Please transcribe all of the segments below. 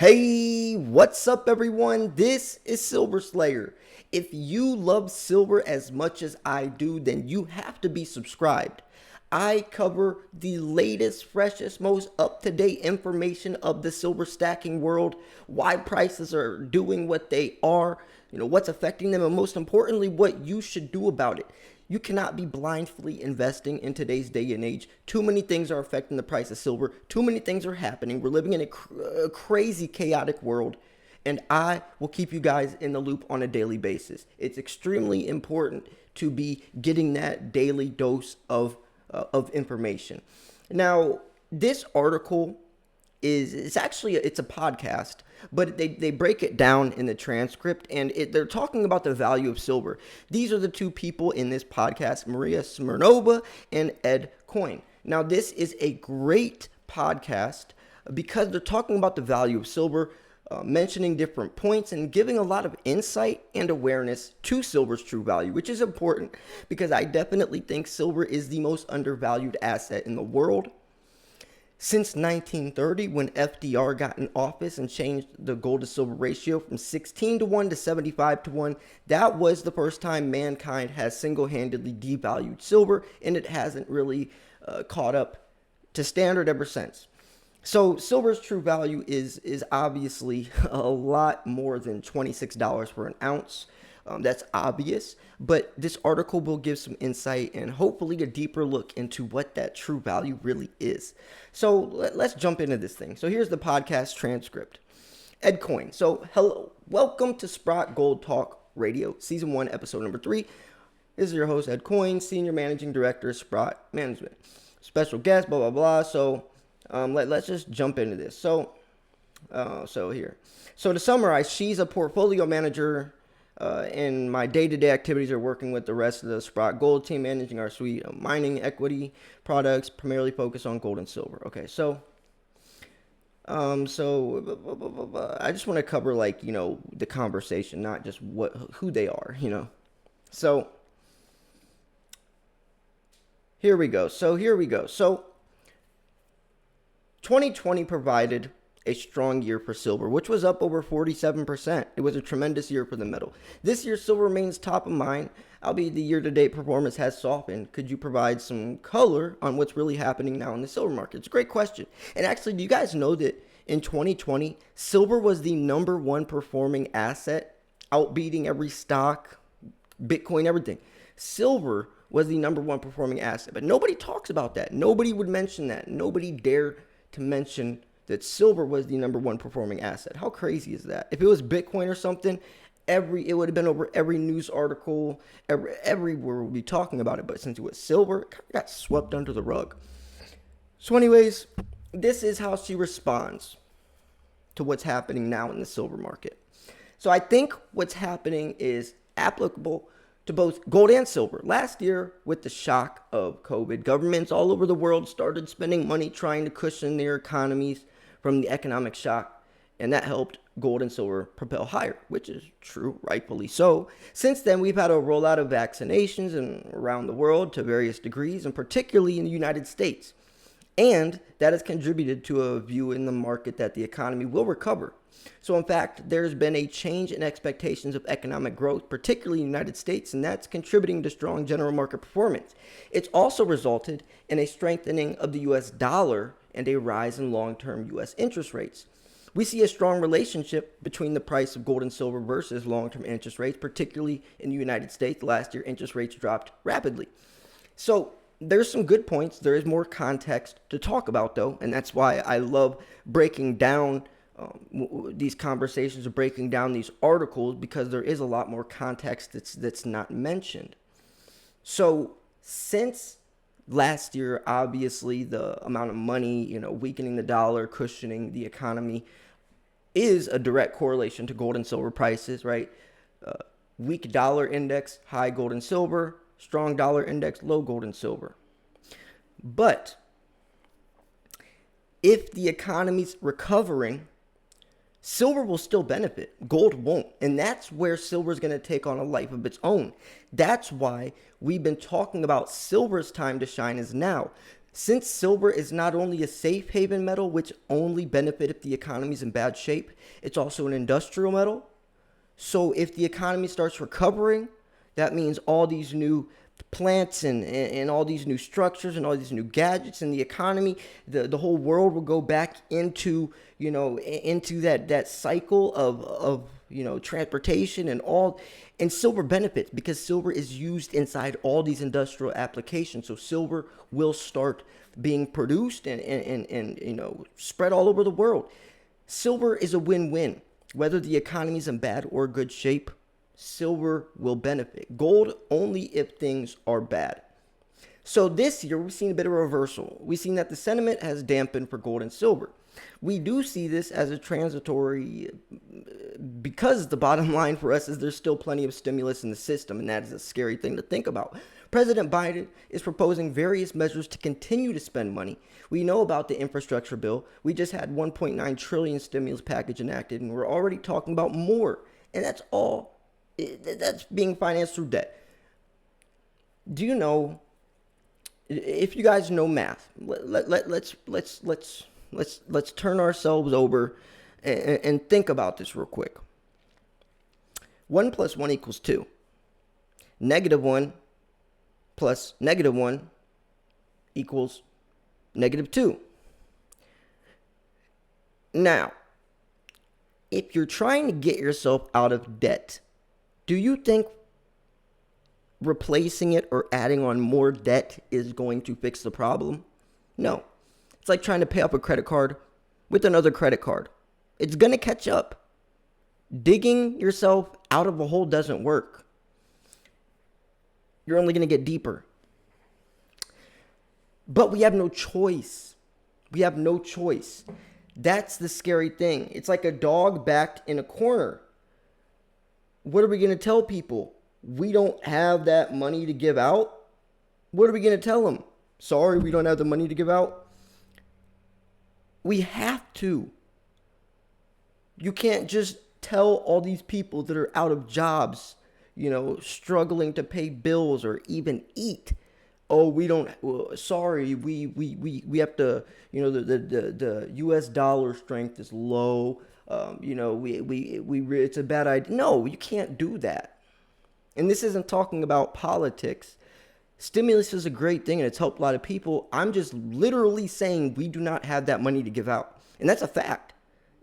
Hey, what's up, everyone? This is Silver Slayer. If you love silver as much as I do, then you have to be subscribed. I cover the latest, freshest, most up-to-date information of the silver stacking world, why prices are doing what they are, what's affecting them, and most importantly, what you should do about it. You cannot be blindly investing in today's day and age. Too many things are affecting the price of silver. Too many things are happening. We're living in a crazy, chaotic world. And I will keep you guys in the loop on a daily basis. It's extremely important to be getting that daily dose of information. Now, this article it's a podcast, but they break it down in the transcript, and they're talking about the value of silver. These are the two people in this podcast, Maria Smirnova and Ed Coyne. Now, this is a great podcast because they're talking about the value of silver, mentioning different points and giving a lot of insight and awareness to silver's true value, which is important because I definitely think silver is the most undervalued asset in the world. Since 1930, when FDR got in office and changed the gold to silver ratio from 16 to 1 to 75 to 1, that was the first time mankind has single-handedly devalued silver, and it hasn't really caught up to standard ever since. So silver's true value is obviously a lot more than $26 for an ounce. That's obvious, but this article will give some insight and hopefully a deeper look into what that true value really is. So let's jump into this thing. So here's the podcast transcript. Ed Coyne. So hello, welcome to Sprott Gold Talk Radio, Season 1, Episode number 3. This is your host, Ed Coyne, Senior Managing Director of Sprott Management. Special guest, blah, blah, blah. So let's just jump into this. So to summarize, she's a portfolio manager and my day-to-day activities are working with the rest of the Sprott Gold team, managing our suite of mining equity products, primarily focused on gold and silver. Okay, so I just want to cover the conversation, not just who they are, So here we go. So 2020 provided a strong year for silver, which was up over 47%. It was a tremendous year for the metal. This year, silver remains top of mind, albeit the year-to-date performance has softened. Could you provide some color on what's really happening now in the silver market? It's a great question. And actually, do you guys know that in 2020, silver was the number one performing asset, outbeating every stock, Bitcoin, everything? Silver was the number one performing asset, but nobody talks about that. Nobody would mention that. Nobody dared to mention that silver was the number one performing asset. How crazy is that? If it was Bitcoin or something, it would have been over every news article, everywhere we'd be talking about it. But since it was silver, it got swept under the rug. So anyways, this is how she responds to what's happening now in the silver market. So I think what's happening is applicable to both gold and silver. Last year, with the shock of COVID, governments all over the world started spending money trying to cushion their economies from the economic shock, and that helped gold and silver propel higher, which is true, rightfully so. Since then, we've had a rollout of vaccinations around the world to various degrees, and particularly in the United States. And that has contributed to a view in the market that the economy will recover. So in fact, there's been a change in expectations of economic growth, particularly in the United States, and that's contributing to strong general market performance. It's also resulted in a strengthening of the US dollar and a rise in long-term US interest rates. We see a strong relationship between the price of gold and silver versus long-term interest rates, particularly in the United States. Last year, interest rates dropped rapidly. So there's some good points. There is more context to talk about, though, and that's why I love breaking down these conversations, or breaking down these articles, because there is a lot more context that's not mentioned. So since last year, obviously, the amount of money, weakening the dollar, cushioning the economy is a direct correlation to gold and silver prices, right? Weak dollar index, high gold and silver. Strong dollar index, low gold and silver. But if the economy's recovering, silver will still benefit. Gold won't. And that's where silver is going to take on a life of its own. That's why we've been talking about silver's time to shine is now. Since silver is not only a safe haven metal, which only benefit if the economy is in bad shape, it's also an industrial metal. So if the economy starts recovering, that means all these new plants and all these new structures and all these new gadgets in the economy, the whole world will go back into, into that cycle of transportation and all. And silver benefits because silver is used inside all these industrial applications. So silver will start being produced and spread all over the world. Silver is a win-win. Whether the economy is in bad or good shape, silver will benefit. Gold only if things are bad. So this year, we've seen a bit of a reversal. We've seen that the sentiment has dampened for gold and silver. We do see this as a transitory, because the bottom line for us is there's still plenty of stimulus in the system, and that is a scary thing to think about. President Biden is proposing various measures to continue to spend money. We know about the infrastructure bill. We just had 1.9 trillion stimulus package enacted, and we're already talking about more. And that's all. That's being financed through debt. Do you know? If you guys know math, let's turn ourselves over and think about this real quick. 1 plus 1 equals 2. -1 plus -1 equals -2. Now, if you're trying to get yourself out of debt, do you think replacing it or adding on more debt is going to fix the problem? No. It's like trying to pay off a credit card with another credit card. It's going to catch up. Digging yourself out of a hole doesn't work. You're only going to get deeper. But we have no choice. We have no choice. That's the scary thing. It's like a dog backed in a corner. What are we going to tell people? We don't have that money to give out? What are we going to tell them? Sorry, we don't have the money to give out? We have to. You can't just tell all these people that are out of jobs, struggling to pay bills or even eat. Oh, we don't. Sorry, we have to. The U.S. dollar strength is low. It's a bad idea. No, you can't do that. And this isn't talking about politics. Stimulus is a great thing and it's helped a lot of people. I'm just literally saying we do not have that money to give out. And that's a fact.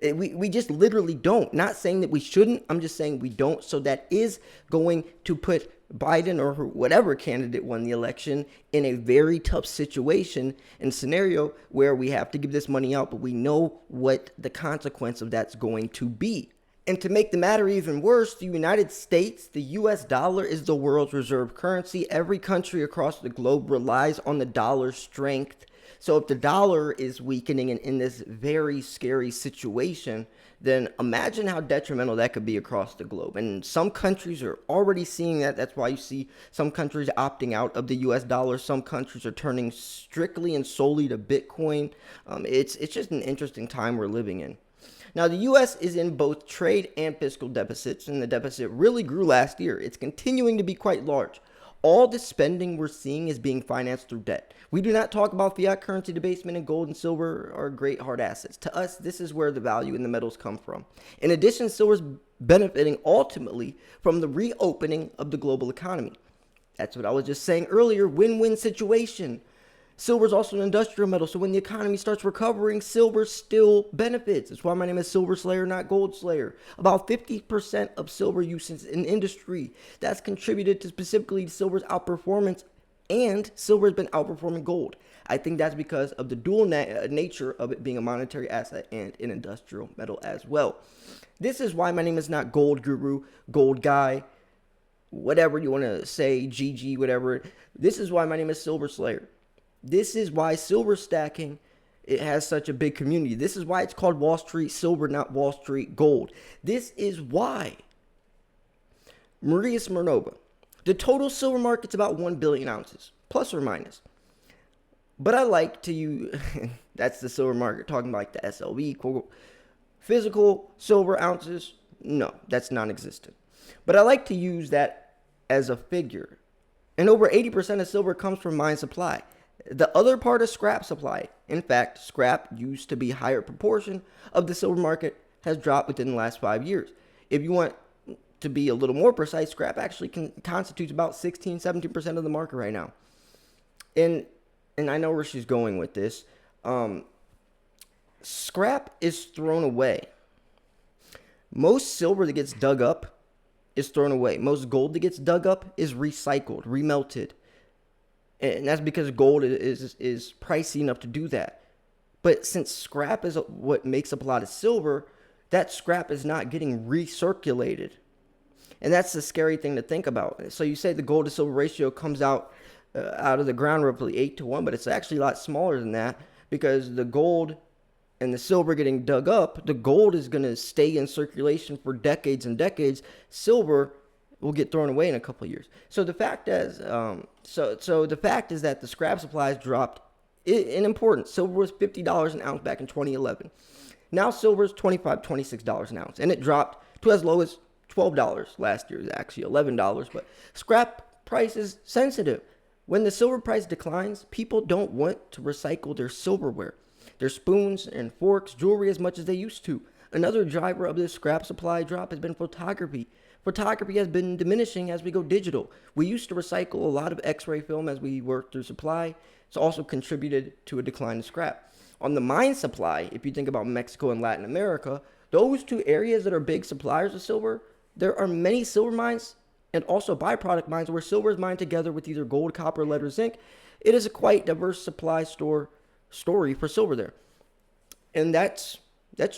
We just literally don't. Not saying that we shouldn't. I'm just saying we don't. So that is going to put Biden or whatever candidate won the election in a very tough situation and scenario where we have to give this money out, but we know what the consequence of that's going to be. And to make the matter even worse, the United States, the US dollar is the world's reserve currency. Every country across the globe relies on the dollar's strength. So if the dollar is weakening in this very scary situation, then imagine how detrimental that could be across the globe. And some countries are already seeing that. That's why you see some countries opting out of the US dollar. Some countries are turning strictly and solely to Bitcoin. It's just an interesting time we're living in. Now, the U.S. is in both trade and fiscal deficits, and the deficit really grew last year. It's continuing to be quite large. All the spending we're seeing is being financed through debt. We do not talk about fiat currency debasement, and gold and silver are great hard assets. To us, this is where the value in the metals come from. In addition, silver is benefiting ultimately from the reopening of the global economy. That's what I was just saying earlier, win-win situation. Silver is also an industrial metal, so when the economy starts recovering, silver still benefits. That's why my name is Silver Slayer, not Gold Slayer. About 50% of silver usage in industry. That's contributed to specifically silver's outperformance, and silver has been outperforming gold. I think that's because of the dual nature of it being a monetary asset and an industrial metal as well. This is why my name is not Gold Guru, Gold Guy, whatever you want to say, GG, whatever. This is why my name is Silver Slayer. This is why silver stacking, it has such a big community. This is why it's called Wall Street Silver, not Wall Street Gold. This is why Maria Smirnova, the total silver market's about 1 billion ounces, plus or minus. But I like to use, that's the silver market, talking like the SLV, quote, physical silver ounces. No, that's non-existent. But I like to use that as a figure. And over 80% of silver comes from mine supply. The other part is scrap supply. In fact, scrap used to be a higher proportion of the silver market has dropped within the last 5 years. If you want to be a little more precise, scrap actually constitutes about 16, 17% of the market right now. And I know where she's going with this. Scrap is thrown away. Most silver that gets dug up is thrown away. Most gold that gets dug up is recycled, remelted. And that's because gold is pricey enough to do that. But since scrap is what makes up a lot of silver, that scrap is not getting recirculated. And that's the scary thing to think about. So you say the gold to silver ratio comes out of the ground roughly 8-1, but it's actually a lot smaller than that, because the gold and the silver getting dug up, the gold is going to stay in circulation for decades and decades. Silver will get thrown away in a couple of years. So the fact is, the fact is that the scrap supply has dropped in importance. Silver was $50 an ounce back in 2011. Now silver is $25, $26 an ounce, and it dropped to as low as $12 last year. It was actually $11, but scrap price is sensitive. When the silver price declines, people don't want to recycle their silverware, their spoons and forks, jewelry as much as they used to. Another driver of this scrap supply drop has been photography. Photography has been diminishing as we go digital. We used to recycle a lot of X-ray film as we worked through supply. It's also contributed to a decline in scrap. On the mine supply, if you think about Mexico and Latin America, those two areas that are big suppliers of silver, there are many silver mines and also byproduct mines where silver is mined together with either gold, copper, lead, or zinc. It is a quite diverse supply story for silver there. And that's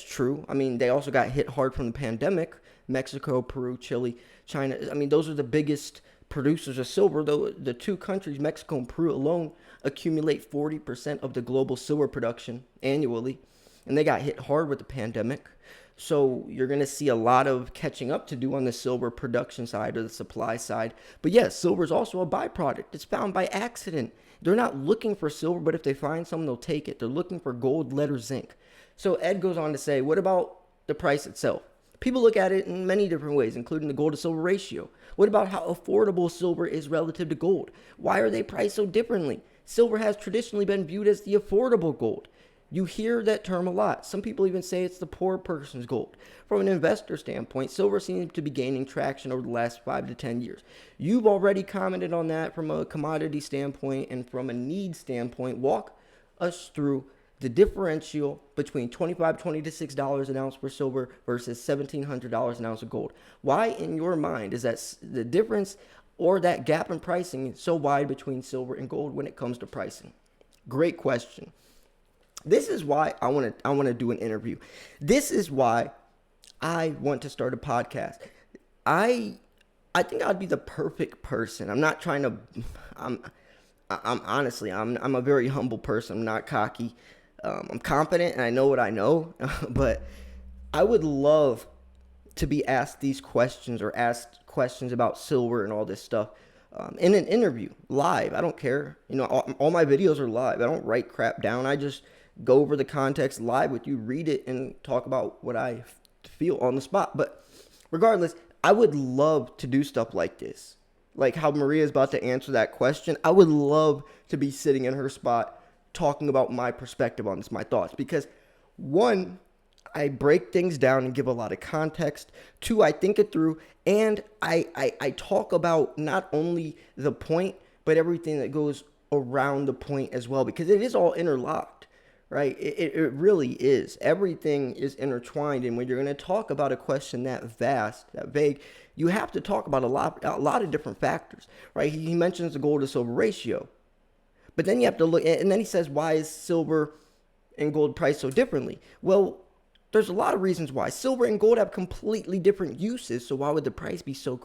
true. I mean, they also got hit hard from the pandemic. Mexico, Peru, Chile, China. I mean, those are the biggest producers of silver. Though the two countries, Mexico and Peru alone, accumulate 40% of the global silver production annually. And they got hit hard with the pandemic. So you're going to see a lot of catching up to do on the silver production side or the supply side. But yes, silver is also a byproduct. It's found by accident. They're not looking for silver, but if they find some, they'll take it. They're looking for gold, lead, or zinc. So Ed goes on to say, what about the price itself? People look at it in many different ways, including the gold to silver ratio. What about how affordable silver is relative to gold? Why are they priced so differently? Silver has traditionally been viewed as the affordable gold. You hear that term a lot. Some people even say it's the poor person's gold. From an investor standpoint, silver seems to be gaining traction over the last 5 to 10 years. You've already commented on that from a commodity standpoint and from a need standpoint. Walk us through the differential between $26 an ounce for silver versus $1,700 an ounce of gold. Why, in your mind, is that the difference or that gap in pricing so wide between silver and gold when it comes to pricing? Great question. This is why I want to do an interview. This is why I want to start a podcast. I think I'd be the perfect person. I'm not trying to. I'm honestly, I'm a very humble person. I'm not cocky. I'm confident and I know what I know, but I would love to be asked these questions or asked questions about silver and all this stuff in an interview, live. I don't care. You know, all my videos are live. I don't write crap down. I just go over the context live with you, read it, and talk about what I feel on the spot. But regardless, I would love to do stuff like this. Like how Maria is about to answer that question. I would love to be sitting in her spot talking about my perspective on this, my thoughts. Because one, I break things down and give a lot of context. Two, I think it through. And I talk about not only the point, but everything that goes around the point as well. Because it is all interlocked, right? It really is. Everything is intertwined. And when you're going to talk about a question that vast, that vague, you have to talk about a lot of different factors, right? He mentions the gold to silver ratio. But then you have to look, and then he says, why is silver and gold priced so differently? Well, there's a lot of reasons why. Silver and gold have completely different uses, so why would the price be so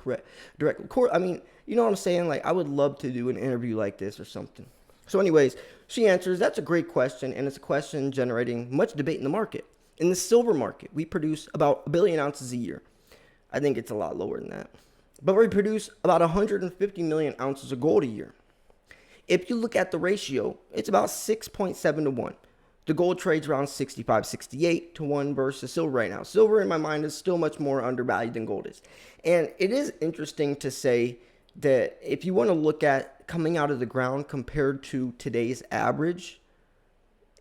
direct? I mean, you know what I'm saying? Like, I would love to do an interview like this or something. So anyways, she answers, that's a great question, and it's a question generating much debate in the market. In the silver market, we produce about 1 billion ounces a year. I think it's a lot lower than that. But we produce about 150 million ounces of gold a year. If you look at the ratio, it's about 6.7 to 1. The gold trades around 65, 68 to 1 versus silver right now. Silver, in my mind, is still much more undervalued than gold is. And it is interesting to say that if you want to look at coming out of the ground compared to today's average,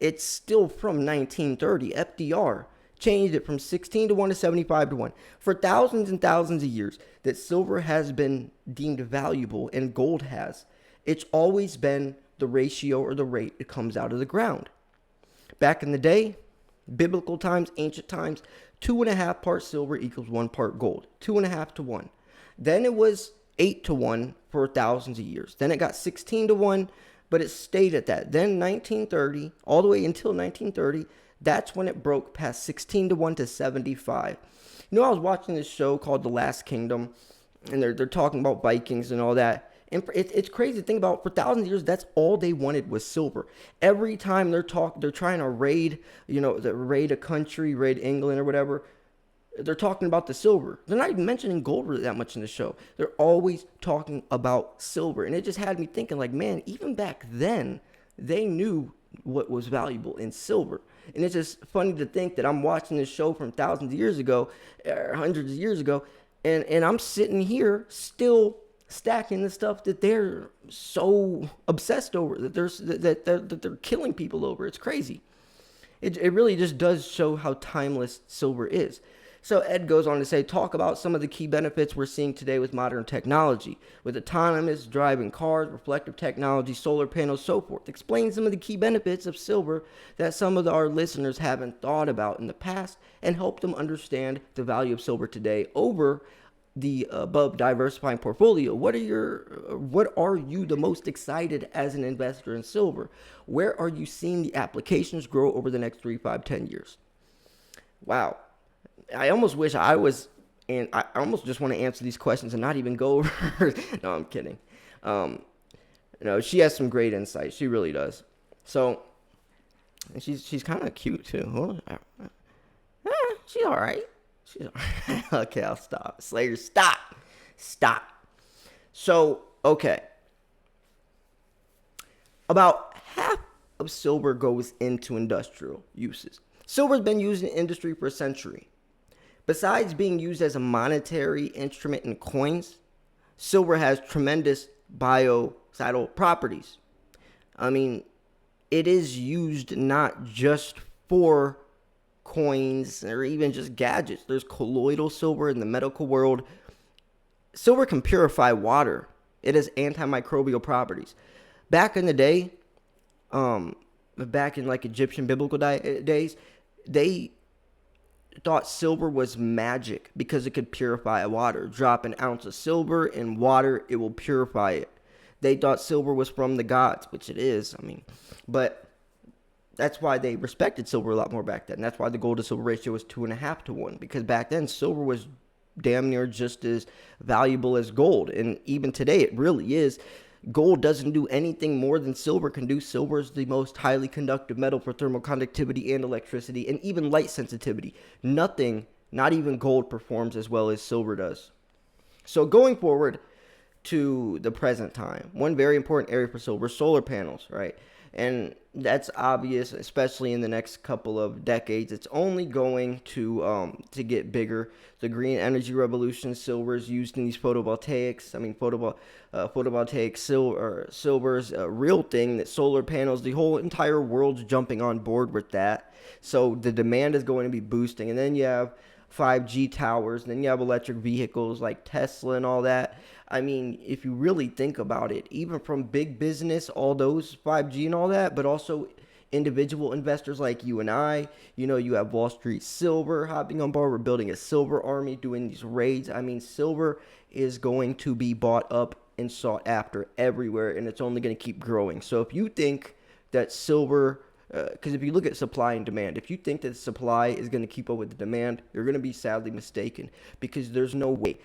it's still from 1930. FDR changed it from 16 to 1 to 75 to 1. For thousands and thousands of years that silver has been deemed valuable and gold has, it's always been the ratio or the rate it comes out of the ground. Back in the day, biblical times, ancient times, 2.5 parts silver equals 1 part gold. 2.5 to 1. Then it was 8 to 1 for thousands of years. Then it got 16 to 1, but it stayed at that. Then 1930, all the way until 1930, that's when it broke past 16 to 1 to 75. You know, I was watching this show called The Last Kingdom, and they're talking about Vikings and all that. And it's crazy to think about. For thousands of years, that's all they wanted was silver. Every time they're trying to raid, raid a country, raid England or whatever, they're talking about the silver. They're not even mentioning gold really that much in the show. They're always talking about silver. And it just had me thinking, like, man, even back then, they knew what was valuable in silver. And it's just funny to think that I'm watching this show from thousands of years ago, or hundreds of years ago, and I'm sitting here still stacking the stuff that they're so obsessed over, that they're killing people over. It's crazy. It really just does show how timeless silver is. So Ed goes on to say, talk about some of the key benefits we're seeing today with modern technology, with autonomous driving cars, reflective technology, solar panels, so forth. Explain some of the key benefits of silver that some of our listeners haven't thought about in the past, and help them understand the value of silver today over the above diversifying portfolio. What are you the most excited as an investor in silver? Where are you seeing the applications grow over the next 3, 5, 10 years? Wow. I almost wish I was, and I almost just want to answer these questions and not even go over. No, I'm kidding. She has some great insight. She really does. So, and she's kind of cute too. She's all right. Okay, I'll stop. Slayer, stop. So, okay. About half of silver goes into industrial uses. Silver's been used in industry for a century. Besides being used as a monetary instrument in coins, silver has tremendous biocidal properties. I mean, it is used not just for coins or even just gadgets. There's colloidal silver in the medical world. Silver can purify water. It has antimicrobial properties. Back in the day, back in like Egyptian biblical days, they thought silver was magic because it could purify water. Drop an ounce of silver in water, it will purify it. They thought silver was from the gods, which it is. But that's why they respected silver a lot more back then. That's why the gold to silver ratio was 2.5 to 1, because back then silver was damn near just as valuable as gold. And even today, it really is. Gold doesn't do anything more than silver can do. Silver is the most highly conductive metal for thermal conductivity and electricity and even light sensitivity. Nothing, not even gold, performs as well as silver does. So going forward to the present time, one very important area for silver, solar panels, right? And that's obvious, especially in the next couple of decades. It's only going to get bigger. The green energy revolution, silver is used in these photovoltaics. Photovoltaic silver is a real thing. That solar panels, the whole entire world's jumping on board with that. So the demand is going to be boosting. And then you have 5G towers, and then you have electric vehicles like Tesla and all that. I mean, if you really think about it, even from big business, all those 5G and all that, but also individual investors like you and I, you have Wall Street Silver hopping on board. We're building a silver army, doing these raids. I mean, silver is going to be bought up and sought after everywhere, and it's only going to keep growing. So if you think that silver, because if you look at supply and demand, if you think that the supply is going to keep up with the demand, you're going to be sadly mistaken, because there's no way.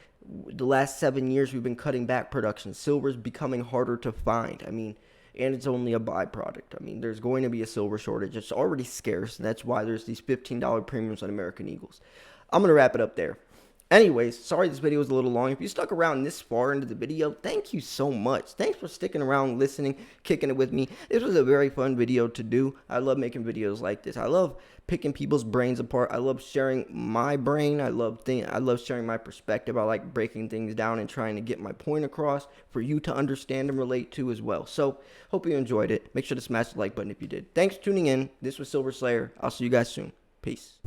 The last 7 years, we've been cutting back production. Silver is becoming harder to find. And it's only a byproduct. There's going to be a silver shortage. It's already scarce, and that's why there's these $15 premiums on American Eagles. I'm going to wrap it up there. Anyways, sorry this video was a little long. If you stuck around this far into the video, thank you so much. Thanks for sticking around, listening, kicking it with me. This was a very fun video to do. I love making videos like this. I love picking people's brains apart. I love sharing my brain. I love sharing my perspective. I like breaking things down and trying to get my point across for you to understand and relate to as well. So, hope you enjoyed it. Make sure to smash the like button if you did. Thanks for tuning in. This was Silver Slayer. I'll see you guys soon. Peace.